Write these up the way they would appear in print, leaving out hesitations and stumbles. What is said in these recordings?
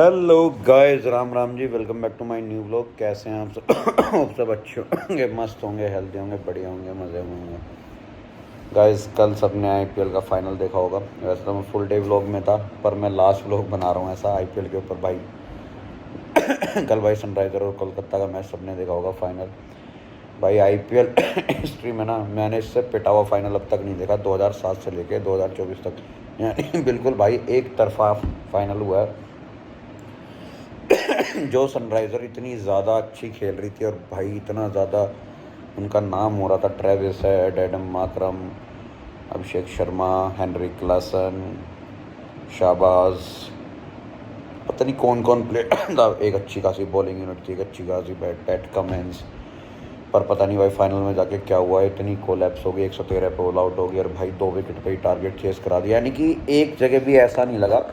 Hello guys, Ram Ram ji. Welcome back to my new vlog. कैसे हैं आप सब? आप सब अच्छे होंगे, मस्त होंगे, हेल्दी होंगे, बढ़िया होंगे, मज़े में होंगे। गाइस, कल सबने आईपीएल का फाइनल देखा होगा। वैसे तो मैं फुल डे व्लॉग में था, पर मैं लास्ट व्लॉग बना रहा हूँ ऐसा आईपीएल के ऊपर। भाई कल भाई सनराइज़र और कोलकाता का मैच सबने देखा होगा, फाइनल। भाई आईपीएल हिस्ट्री में ना मैंने इससे पिटा हुआ फाइनल अब तक नहीं देखा, 2007 से लेके 2024 तक। यानी बिल्कुल भाई एक तरफा फाइनल हुआ है। जो सनराइज़र इतनी ज़्यादा अच्छी खेल रही थी और भाई इतना ज़्यादा उनका नाम हो रहा था, Travis head, Adam Markram, Abhishek Sharma, Heinrich Klaasen, Shahbaz, पता नहीं कौन कौन प्लेयर था। एक अच्छी खासी बॉलिंग यूनिट थी, एक अच्छी खासी पैट कमिंस। पर पता नहीं भाई फाइनल में जाके क्या हुआ, इतनी कोलैप्स हो गई, 113 पे ऑल आउट हो गई और भाई 2 विकेट पे ही टारगेट चेस करा दिया। यानी कि एक जगह भी ऐसा नहीं लगा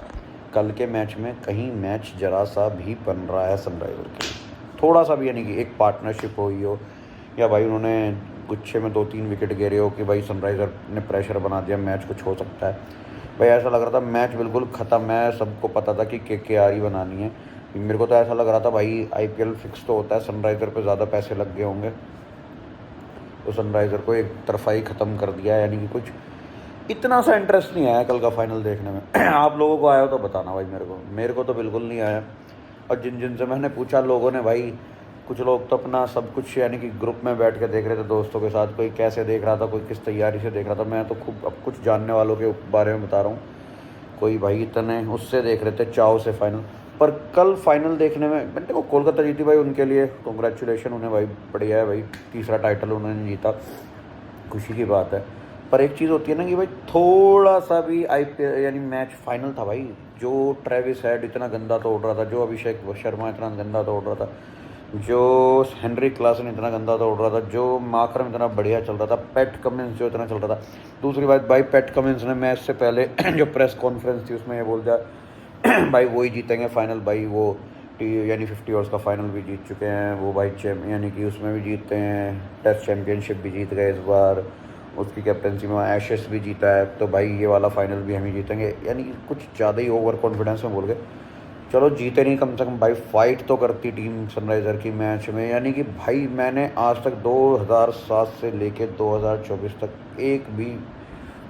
कल के मैच में कहीं मैच जरा सा भी बन रहा है सनराइज़र के लिए, थोड़ा सा भी। यानी कि एक पार्टनरशिप हुई हो या भाई उन्होंने गुच्छे में 2-3 विकेट गिरे हो कि भाई सनराइज़र ने प्रेशर बना दिया, मैच कुछ हो सकता है। भाई ऐसा लग रहा था मैच बिल्कुल ख़त्म है, सबको पता था कि केकेआर ही बनानी है। मेरे को तो ऐसा लग रहा था भाई आईपीएल फिक्स तो होता है, सनराइज़र पे ज़्यादा पैसे लग गए होंगे तो सनराइज़र को एक तरफा ही ख़त्म कर दिया। यानी कि कुछ इतना सा इंटरेस्ट नहीं आया कल का फाइनल देखने में। आप लोगों को आया हो तो बताना भाई। मेरे को तो बिल्कुल नहीं आया। और जिन जिन से मैंने पूछा, लोगों ने भाई, कुछ लोग तो अपना सब कुछ यानी कि ग्रुप में बैठ के देख रहे थे दोस्तों के साथ, कोई कैसे देख रहा था, कोई किस तैयारी से देख रहा था। मैं तो खूब अब कुछ जानने वालों के बारे में बता रहा हूँ। कोई भाई इतने उससे देख रहे थे चाव से फाइनल। पर कल फाइनल देखने में मैंने देखो कोलकाता जीती भाई, उनके लिए कॉन्ग्रेचुलेशन उन्हें भाई, बढ़िया है भाई, तीसरा टाइटल उन्होंने जीता, खुशी की बात है। पर एक चीज़ होती है ना कि भाई थोड़ा सा भी आईपीएल यानी मैच फाइनल था भाई, जो ट्रेविस हेड इतना गंदा तोड़ रहा था, जो अभिषेक शर्मा इतना गंदा तोड़ रहा था, जो हेनरी क्लासन इतना गंदा तोड़ रहा था, जो मार्करम इतना बढ़िया चल रहा था, पैट कमिंस जो इतना चल रहा था। दूसरी बात भाई, पैट कमिंस ने मैच से पहले जो प्रेस कॉन्फ्रेंस थी उसमें ये बोल दिया भाई वो ही जीतेंगे फाइनल। भाई वो यानी 50 ओवर्स का फाइनल भी जीत चुके हैं वो भाई, यानी कि उसमें भी जीतते हैं, टेस्ट चैम्पियनशिप भी जीत गए इस बार, उसकी कैप्टनसी में एशेस भी जीता है, तो भाई ये वाला फाइनल भी हम ही जीतेंगे। यानी कि कुछ ज़्यादा ही ओवर कॉन्फिडेंस में बोल गए। चलो जीते नहीं, कम से कम भाई फाइट तो करती टीम सनराइज़र की मैच में। यानी कि भाई मैंने आज तक 2007 से लेके 2024 तक एक भी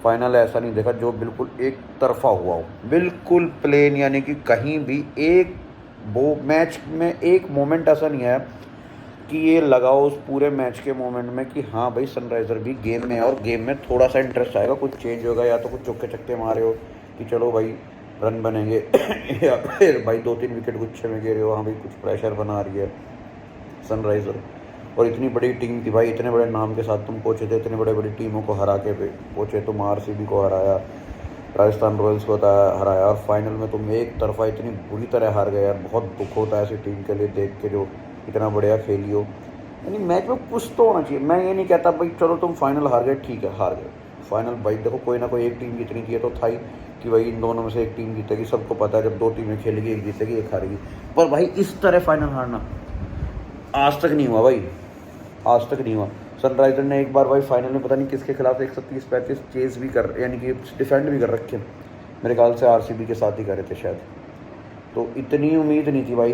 फाइनल ऐसा नहीं देखा जो बिल्कुल एक तरफा हुआ हो, बिल्कुल प्लेन। यानी कि कहीं भी एक वो मैच में एक मोमेंट ऐसा नहीं आया कि ये लगाओ उस पूरे मैच के मोमेंट में कि हाँ भाई सनराइज़र भी गेम में है और गेम में थोड़ा सा इंटरेस्ट आएगा, कुछ चेंज होगा, या तो कुछ चौके छक्के मारे हो कि चलो भाई रन बनेंगे या फिर भाई 2-3 विकेट गुच्छे में गिरे हो, हाँ भाई कुछ प्रेशर बना रही है सनराइज़र। और इतनी बड़ी टीम थी भाई, इतने बड़े नाम के साथ तुम पहुँचे थे, इतने बड़े बड़ी टीमों को हरा के पहुँचे तुम, आरसीबी को हराया, राजस्थान रॉयल्स को हराया, और फाइनल में तुम एक तरफा इतनी बुरी तरह हार गए यार। बहुत दुख होता है ऐसी टीम के लिए देख के जो इतना बढ़िया खेली हो। यानी मैच में कुछ तो होना चाहिए। मैं ये नहीं कहता भाई चलो तुम फाइनल हार गए, ठीक है हार गए फाइनल, भाई देखो कोई ना कोई एक टीम जीतनी चाहिए तो था ही कि भाई इन दोनों में से एक टीम जीतेगी। सबको पता है जब दो टीमें खेलेगी, एक जीतेगी एक हारेगी। पर भाई इस तरह फाइनल हारना आज तक नहीं हुआ भाई, आज तक नहीं हुआ। सनराइजर ने एक बार भाई फाइनल में पता नहीं किसके खिलाफ 130-35 चेज भी कर, यानी कि डिफेंड भी कर रखे, मेरे ख्याल से आरसीबी के साथ ही करे थे शायद। तो इतनी उम्मीद नहीं थी भाई।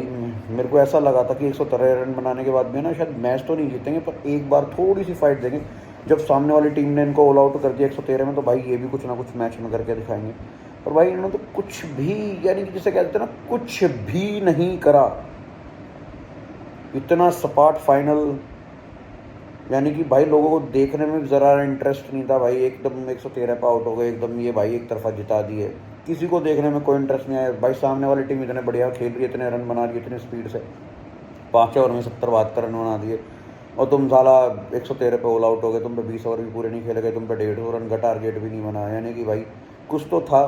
मेरे को ऐसा लगा था कि 113 रन बनाने के बाद भी ना शायद मैच तो नहीं जीतेंगे, पर एक बार थोड़ी सी फाइट देंगे। जब सामने वाली टीम ने इनको ऑल आउट कर दिया 113 में, तो भाई ये भी कुछ ना कुछ मैच में करके दिखाएंगे। और भाई इन्होंने तो कुछ भी, यानी कि जिसे कहते हैं ना, कुछ भी नहीं करा। इतना सपाट फाइनल, यानी कि भाई लोगों को देखने में ज़रा इंटरेस्ट नहीं था भाई, एकदम 113 पे आउट हो गए एकदम, ये भाई एक तरफा जिता दिए, किसी को देखने में कोई इंटरेस्ट नहीं आया भाई। सामने वाली टीम इतने बढ़िया खेल रही है, इतने रन बना रही है इतनी स्पीड से, 5 ओवर में 70-72 रन बना दिए, और तुम साला 113 पे ऑल आउट हो गए। तुम पे 20 ओवर भी पूरे नहीं खेले गए, तुम पे 150 रन का टारगेट भी नहीं बना। यानी कि भाई कुछ तो था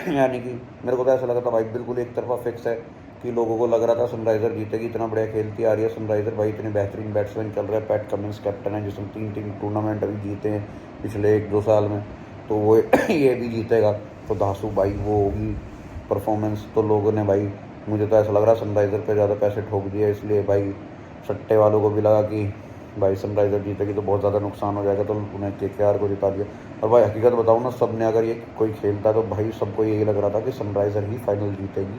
यानी कि मेरे को तो ऐसा लगा था भाई बिल्कुल एक तरफा फिक्स है, कि लोगों को लग रहा था सनराइज़र जीतेगी, इतना बढ़िया खेलती आ रही है सनराइज़र भाई, इतने बेहतरीन बैट्समैन चल रहे हैं, पैट कमिंस कैप्टन है जिसने 3 टूर्नामेंट अभी जीते हैं पिछले 1-2 साल में, तो वो ये भी जीतेगा, तो धांसू भाई वो होगी परफॉर्मेंस। तो लोगों ने भाई, मुझे तो ऐसा लग रहा है सनराइज़र पे ज़्यादा पैसे ठोक दिए, इसलिए भाई सट्टे वालों को भी लगा कि भाई सनराइज़र जीतेगी तो बहुत ज़्यादा नुकसान हो जाएगा, तो उन्हें केकेआर को जिता दिया। और भाई हकीकत बताऊँ ना, सब ने अगर ये कोई खेलता तो भाई सबको यही लग रहा था कि सनराइज़र ही फाइनल जीतेगी,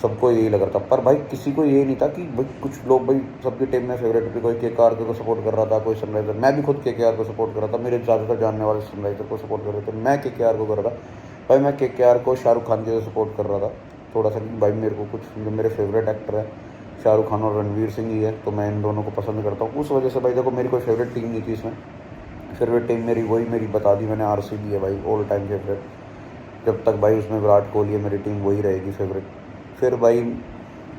सबको यही लग रहा था, पर भाई किसी को ये नहीं था कि भाई कुछ लोग भाई सबकी टीम में फेवरेट थे, कोई केकेआर को सपोर्ट कर रहा था, कोई सनराइजर, मैं भी खुद केकेआर को सपोर्ट कर रहा था, मेरे ज़्यादातर जानने वाले सनराइजर को सपोर्ट कर रहे थे, मैं केकेआर को कर रहा था। भाई मैं केकेआर को शाहरुख खान के सपोर्ट कर रहा था थोड़ा सा, कि भाई मेरे को कुछ जो मेरे फेवरेट एक्टर है शाहरुख खान और रणवीर सिंह ही है, तो मैं इन दोनों को पसंद करता हूँ। उस वजह से भाई देखो मेरी कोई फेवरेट टीम नहीं थी इसमें, फेवरेट टीम मेरी वही मेरी बता दी मैंने, आरसीबी है भाई, ऑल टाइम फेवरेट। जब तक भाई उसमें विराट कोहली है मेरी टीम वही रहेगी फेवरेट। फिर भाई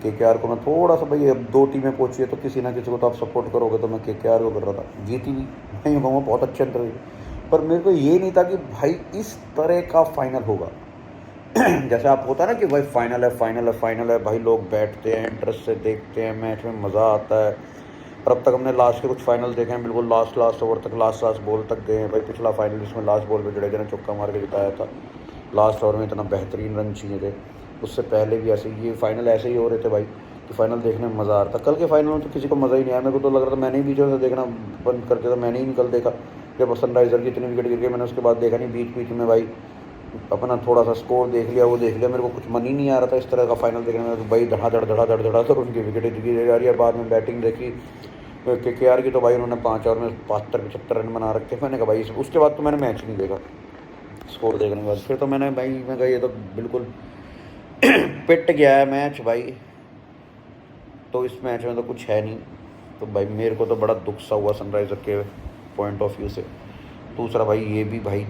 केकेआर को मैं थोड़ा सा, भाई अब 2 टीमें पहुंची है तो किसी ना किसी को तो आप सपोर्ट करोगे, तो मैं केकेआर को कर रहा था, जीती भी मैं ये कहूँगा बहुत अच्छे अंतर हुई। पर मेरे को ये नहीं था कि भाई इस तरह का फाइनल होगा। जैसे आप होता है ना कि भाई फाइनल है, फाइनल है, फाइनल है, भाई लोग बैठते हैं इंटरेस्ट से देखते हैं, मैच में मज़ा आता है। और अब तक हमने लास्ट के कुछ फाइनल देखे हैं, बिल्कुल लास्ट ओवर तक, लास्ट बॉल तक गए हैं भाई। पिछला फाइनल जिसमें लास्ट बॉल पे जडेजा ने चौका मार के जिताया था, लास्ट ओवर में इतना बेहतरीन रन चाहिए थे। उससे पहले भी ऐसे ये फाइनल ऐसे ही हो रहे थे भाई कि फाइनल देखने में मज़ा आ रहा था। कल के फाइनल में तो किसी को मज़ा ही नहीं आया, मेरे को तो लग रहा था, मैंने ही बीच में से देखना बंद कर दिया था, मैंने ही नहीं कल देखा जब सनराइज़र की इतनी विकेट गिर गई, मैंने उसके बाद देखा नहीं। बीच में भाई अपना थोड़ा सा स्कोर देख लिया, वो देख लिया, मेरे को कुछ मन ही नहीं आ रहा था इस तरह का फाइनल देखने में। तो भाई धड़ाधड़ उनकी विकेट गिर जा रही है। बाद में बैटिंग देखी केकेआर की, तो भाई उन्होंने 5 ओवर में 72-75 रन बना रखे। मैंने कहा भाई उसके बाद तो मैंने मैच नहीं देखा, स्कोर देखने के बाद फिर तो मैं कहा ये तो बिल्कुल पिट गया है मैच भाई, तो इस मैच में तो कुछ है नहीं। तो भाई मेरे को तो बड़ा दुख सा हुआ सनराइज़र के पॉइंट ऑफ व्यू से। दूसरा भाई ये भी भाई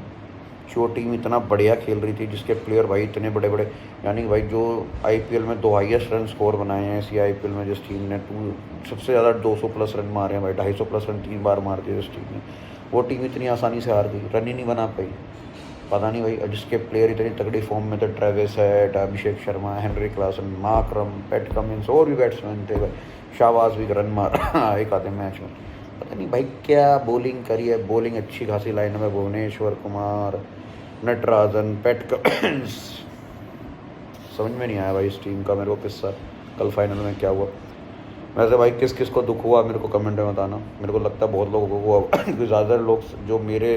जो टीम इतना बढ़िया खेल रही थी, जिसके प्लेयर भाई इतने बड़े बड़े, यानी भाई जो आईपीएल में 2 हाईएस्ट रन स्कोर बनाए हैं इसी आईपीएल में, जिस टीम ने सबसे ज़्यादा 200 प्लस रन मारे हैं भाई, 250 प्लस रन 3 बार मार दिए जिस टीम ने, वो टीम इतनी आसानी से हार गई, रन ही नहीं बना पाई। पता नहीं भाई, जिसके प्लेयर इतनी तगड़ी फॉर्म में थे, Travis Head, Abhishek Sharma, Heinrich Klaasen, Markram, Pat Cummins और भी बैट्समैन थे भाई, शाहबाज भी रन मार एक आधे मैच में। पता नहीं भाई क्या बॉलिंग करी है, बॉलिंग अच्छी खासी लाइन में, भुवनेश्वर कुमार, नटराजन, पैट कमिंस, समझ में नहीं आया भाई इस टीम का मेरे को किस्सा कल फाइनल में क्या हुआ। वैसे भाई किस किस को दुख हुआ मेरे को कमेंट में बताना, मेरे को लगता है बहुत लोगों को हुआ क्योंकि ज़्यादातर लोग जो मेरे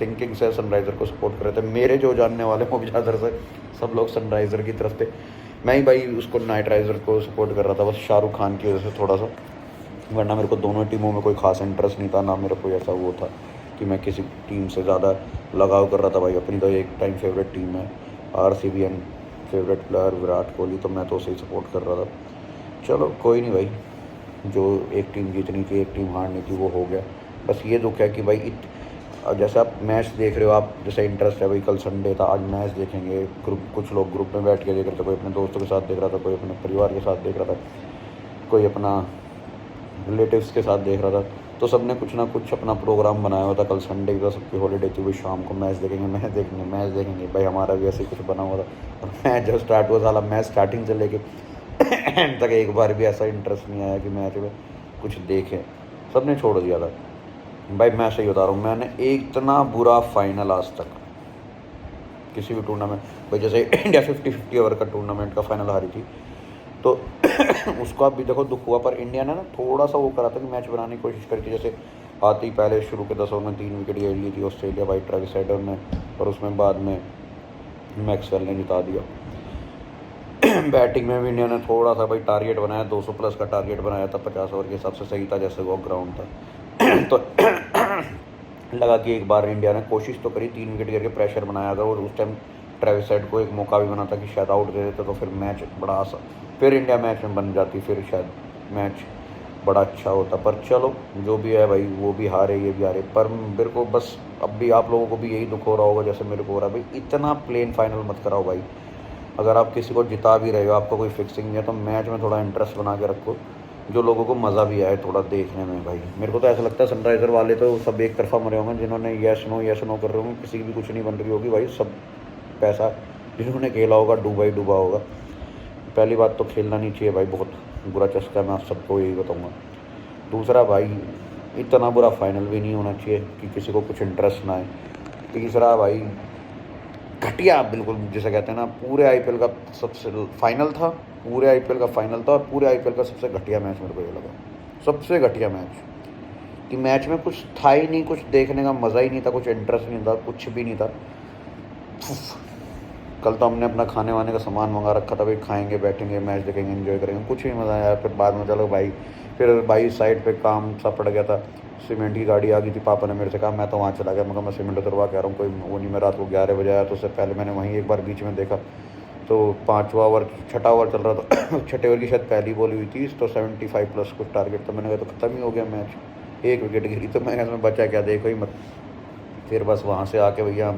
थिंकिंग से सनराइज़र को सपोर्ट कर रहे थे, मेरे जो जानने वाले वो भी ज़्यादातर से सब लोग सनराइज़र की तरफ थे। मैं ही भाई उसको नाइट राइज़र को सपोर्ट कर रहा था बस शाहरुख खान की वजह से थोड़ा सा, वरना मेरे को दोनों टीमों में कोई ख़ास इंटरेस्ट नहीं था, ना मेरा कोई ऐसा वो था कि मैं किसी टीम से ज़्यादा लगाव कर रहा था भाई। अपनी तो एक टाइम फेवरेट टीम है RCB and favourite player Virat Kohli, तो मैं तो उसे ही सपोर्ट कर रहा था। चलो कोई नहीं भाई, जो एक टीम जीतनी थी एक टीम हारनी थी वो हो गया। बस ये दुख है कि भाई अब जैसे आप मैच देख रहे हो, आप जैसे इंटरेस्ट है भाई, कल संडे था, आज मैच देखेंगे, ग्रुप कुछ लोग ग्रुप में बैठ के देख रहे थे, कोई अपने दोस्तों के साथ देख रहा था, कोई अपने परिवार के साथ देख रहा था, कोई अपना रिलेटिव्स के साथ देख रहा था, तो सबने कुछ ना कुछ अपना प्रोग्राम बनाया हुआ था। कल संडे का सबकी हॉलीडे थी, भाई शाम को मैच देखेंगे भाई, हमारा भी ऐसे ही कुछ बना हुआ था। और मैच जब स्टार्ट हुआ, साला मैच स्टार्टिंग से लेके एंड तक एक बार भी ऐसा इंटरेस्ट नहीं आया कि मैच में कुछ देखें, सबने छोड़ दिया था भाई। मैं सही बता रहा हूँ, मैंने इतना बुरा फाइनल आज तक किसी भी टूर्नामेंट, भाई जैसे इंडिया 50-50 ओवर का टूर्नामेंट का फाइनल हारी थी, तो उसको आप भी देखो दुख हुआ, पर इंडिया ने ना थोड़ा सा वो करा था कि मैच बनाने की कोशिश करी थी। जैसे आते ही पहले शुरू के 10 ओवर में 3 विकेट ले ली थी ऑस्ट्रेलिया भाई, ट्रेविस हेडर ने, और उसमें बाद में मैक्सवेल ने जिता दिया। बैटिंग में भी इंडिया ने थोड़ा सा भाई टारगेट बनाया, 200 प्लस का टारगेट बनाया था 50 ओवर के हिसाब से, सही था जैसे वो ग्राउंड था। तो लगा कि एक बार इंडिया ने कोशिश तो करी, 3 विकेट गिर के प्रेशर बनाया अगर, और उस टाइम ट्रेविस हेड को एक मौका भी बना था कि शायद आउट दे देते तो फिर मैच बड़ा आसान, फिर इंडिया मैच में बन जाती, फिर शायद मैच बड़ा अच्छा होता। पर चलो जो भी है भाई, वो भी हारे ये भी हारे, पर मेरे को बस अब भी आप लोगों को भी यही दुख हो रहा होगा जैसे मेरे को हो रहा है भाई, इतना प्लेन फाइनल मत कराओ भाई। अगर आप किसी को जिता भी रहे हो, आपको कोई फिक्सिंग नहीं है, तो मैच में थोड़ा इंटरेस्ट बना के रखो, जो लोगों को मज़ा भी आए थोड़ा देखने में भाई। मेरे को तो ऐसा लगता है सनराइज़र वाले तो सब एक तरफा मरे होंगे, जिन्होंने यस नो कर रहे होंगे, किसी की भी कुछ नहीं बन रही होगी भाई, सब पैसा जिन्होंने खेला होगा डूबा होगा। पहली बात तो खेलना नहीं चाहिए भाई, बहुत बुरा चस्का है, मैं आप सबको यही बताऊँगा। दूसरा भाई इतना बुरा फाइनल भी नहीं होना चाहिए कि किसी को कुछ इंटरेस्ट ना आए। तीसरा भाई घटिया, बिल्कुल जिसे कहते हैं ना, पूरे आईपीएल का सबसे फाइनल था, पूरे आईपीएल का फाइनल था, और पूरे आईपीएल का सबसे घटिया मैच मेरे को ये लगा, सबसे घटिया मैच। कि मैच में कुछ था ही नहीं, कुछ देखने का मज़ा ही नहीं था, कुछ इंटरेस्ट नहीं था, कुछ भी नहीं था। कल तो हमने अपना खाने वाने का सामान मंगा रखा था भाई, खाएंगे बैठेंगे मैच देखेंगे एंजॉय करेंगे, कुछ नहीं मज़ा आया। फिर बाद में चलो भाई, फिर भाई साइड पे काम सा पड़ गया था, सीमेंट की गाड़ी आ गई थी, पापा ने मेरे से कहा, मैं तो वहाँ चला गया, मैं सीमेंट उतरवा के आ रहा हूँ, कोई वो नहीं। मैं रात को 11 बजे आया, तो उससे पहले मैंने वहीं एक बार बीच में देखा, तो 5वां ओवर 6ठा ओवर चल रहा था छठे ओवर की शायद पहली बॉल हुई थी, तो 75+ कुछ टारगेट था। मैंने कहा तो ख़त्म ही हो गया मैच, एक विकेट गिरी, तो मैंने इसमें बचा क्या, देखो ही मत। फिर बस वहाँ से आके भैया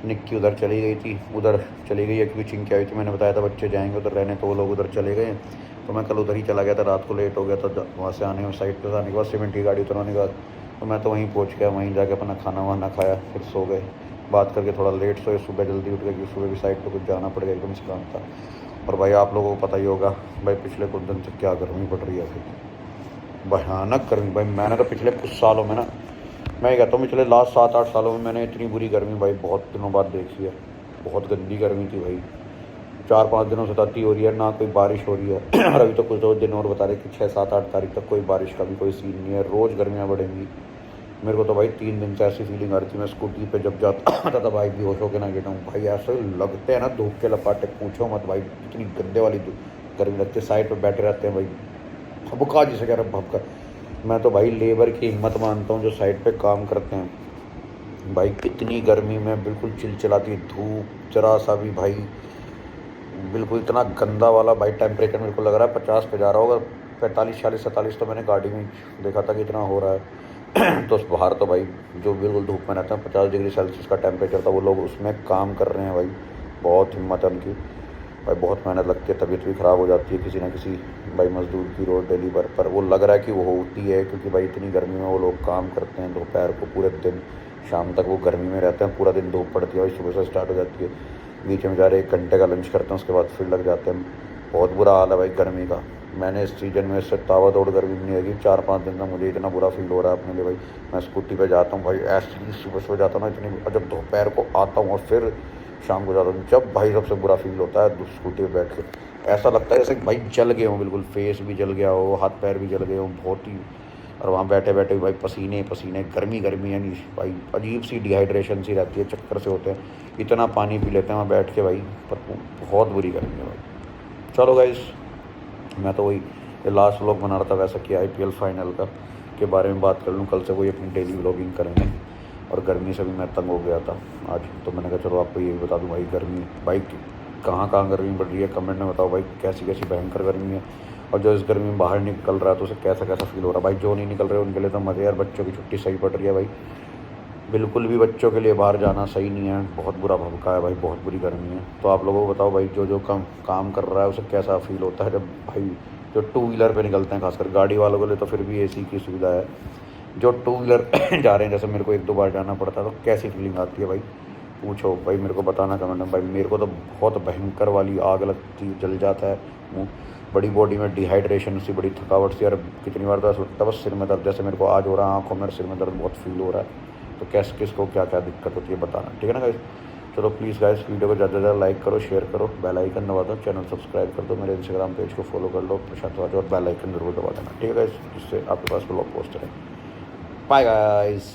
निक्की उधर चली गई थी, उधर चली गई है क्योंकि चिंकी आई थी, मैंने बताया था बच्चे जाएंगे उधर रहने, तो वो लोग उधर चले गए। तो मैं कल उधर ही चला गया था, रात को लेट हो गया था वहाँ से आने में, साइड पे आने के बाद सीमेंट की गाड़ी उतरवाने के बाद, तो मैं तो वहीं पहुँच गया, वहीं जाके अपना खाना वाना खाया, फिर सो गए। बात करके थोड़ा लेट सोए, सुबह जल्दी उठ गए क्योंकि सुबह भी साइड पर कुछ जाना पड़ गया, एकदम से काम था। और भाई आप लोगों को पता ही होगा भाई, पिछले कुछ दिन से क्या गर्मी पड़ रही है, फिर भयानक गर्मी भाई। मैंने तो पिछले कुछ सालों में ना, मैं कहता हूँ पिछले लास्ट 7-8 सालों में मैंने इतनी बुरी गर्मी भाई बहुत दिनों बाद देखी है। बहुत गंदी गर्मी थी भाई, 4-5 दिनों से ताती हो रही है, ना कोई बारिश हो रही है और अभी तो कुछ 2 दिन और बता रहे कि 6-7-8 तारीख तक कोई बारिश का भी कोई सीन नहीं है, रोज़ गर्मियाँ बढ़ेंगी। मेरे को तो भाई 3 दिन से ऐसी फीलिंग आ रही थी, मैं स्कूटी पे जब जाता था भाई बेहोश होकर ना गिरा हूँ भाई, ऐसे लगते हैं ना धूप के लपाटे, पूछो मत भाई, इतनी गंदे वाली गर्मी लगती है। साइड पर बैठे रहते हैं भाई, भबका जिसे कह रहे भबका। मैं तो भाई लेबर की हिम्मत मानता हूँ जो साइड पे काम करते हैं भाई, कितनी गर्मी में बिल्कुल चिलचिलाती धूप, जरा सा भी भाई बिल्कुल इतना गंदा वाला भाई टेम्परेचर मेरे को लग रहा है 50 पे जा रहा होगा, 45, 46, 47 तो मैंने गाड़ी में देखा था कि इतना हो रहा है तो उस बाहर तो भाई जो बिल्कुल धूप में रहते हैं 50 डिग्री सेल्सियस का टेम्परेचर था, वो लोग उसमें काम कर रहे हैं भाई, बहुत हिम्मत है उनकी भाई, बहुत मेहनत लगती है, तबीयत भी ख़राब हो जाती है किसी ना किसी भाई मज़दूर की रोज़ डेली पर वो लग रहा है कि वो होती है, क्योंकि भाई इतनी गर्मी में वो लोग काम करते हैं दोपहर को, पूरे दिन शाम तक वो गर्मी में रहते हैं, पूरा दिन धूप पड़ती है भाई, सुबह से स्टार्ट हो जाती है, बीच में जा रहे 1 घंटे का लंच करते हैं, उसके बाद फिर लग जाते हैं। बहुत बुरा हाल है भाई गर्मी का। मैंने इस सीज़न में इससे ताबड़तोड़ गर्मी नहीं लगी, 4-5 दिन का मुझे इतना बुरा फील हो रहा है अपने लिए भाई। मैं स्कूटी पे जाता हूँ भाई, ऐसे ही सुबह सुबह जाता हूँ ना इतनी, और जब दोपहर को आता हूँ और फिर शाम को जाता हूँ, जब भाई सबसे बुरा फील होता है स्कूटी पे बैठ के, ऐसा लगता है जैसे भाई जल गए हों, बिल्कुल फेस भी जल गया हो, हाथ पैर भी जल गए हों, बहुत ही। और वहाँ बैठे बैठे भाई पसीने पसीने, गर्मी गर्मी, यानी भाई अजीब सी डिहाइड्रेशन सी रहती है, चक्कर से होते हैं, इतना पानी पी लेते हैं वहाँ बैठ के भाई, पर बहुत बुरी गर्मी है भाई। चलो गाइस, मैं तो वही ये लास्ट व्लॉग बना रहा था वैसा कि IPL फाइनल का के बारे में बात कर लूँ, कल से वही अपनी डेली व्लॉगिंग करेंगे। और गर्मी से भी मैं तंग हो गया था आज, तो मैंने कहा चलो आपको ये भी बता दूँ भाई, गर्मी भाई कहाँ कहाँ गर्मी बढ़ रही है, कमेंट में बताओ भाई कैसी कैसी भयंकर गर्मी है। और जो इस गर्मी में बाहर निकल रहा है तो उसे कैसा कैसा फील हो रहा है भाई, जो नहीं निकल रहे उनके लिए तो मज़े यार, बच्चों की छुट्टी सही पड़ रही है भाई, बिल्कुल भी बच्चों के लिए बाहर जाना सही नहीं है, बहुत बुरा भबका है भाई, बहुत बुरी गर्मी है। तो आप लोगों को बताओ भाई, जो जो काम कर रहा है उसे कैसा फील होता है जब भाई जो 2 व्हीलर पे निकलते हैं, खासकर गाड़ी वालों के लिए तो फिर भी AC की सुविधा है, जो 2 व्हीलर जा रहे हैं जैसे मेरे को 1-2 बार जाना पड़ता है, तो कैसी फीलिंग आती है भाई, पूछो भाई, मेरे को बताना कमेंट में भाई। मेरे को तो बहुत भयंकर वाली आग लगती, जल जाता है मुँह, बड़ी बॉडी में डिहाइड्रेशन सी, बड़ी थकावट सी, और कितनी बार तो ऐसा लगता है बस सिर में दर्द, जैसे मेरे को आज हो रहा है, आँखों में सिर में दर्द बहुत फील हो रहा है। तो किसको क्या क्या दिक्कत होती है बताना, ठीक है ना गाइस। चलो प्लीज़ गाइस, वीडियो को ज़्यादा से ज़्यादा लाइक करो, शेयर करो, बेल आइकन दबा दो, चैनल सब्सक्राइब कर दो, मेरे इंस्टाग्राम पेज को फॉलो कर लो प्रशांत वाज, और बेल आइकन जरूर दबा देना, ठीक है गाइस, जिससे आपके पास ब्लॉग पोस्ट है। Bye guys.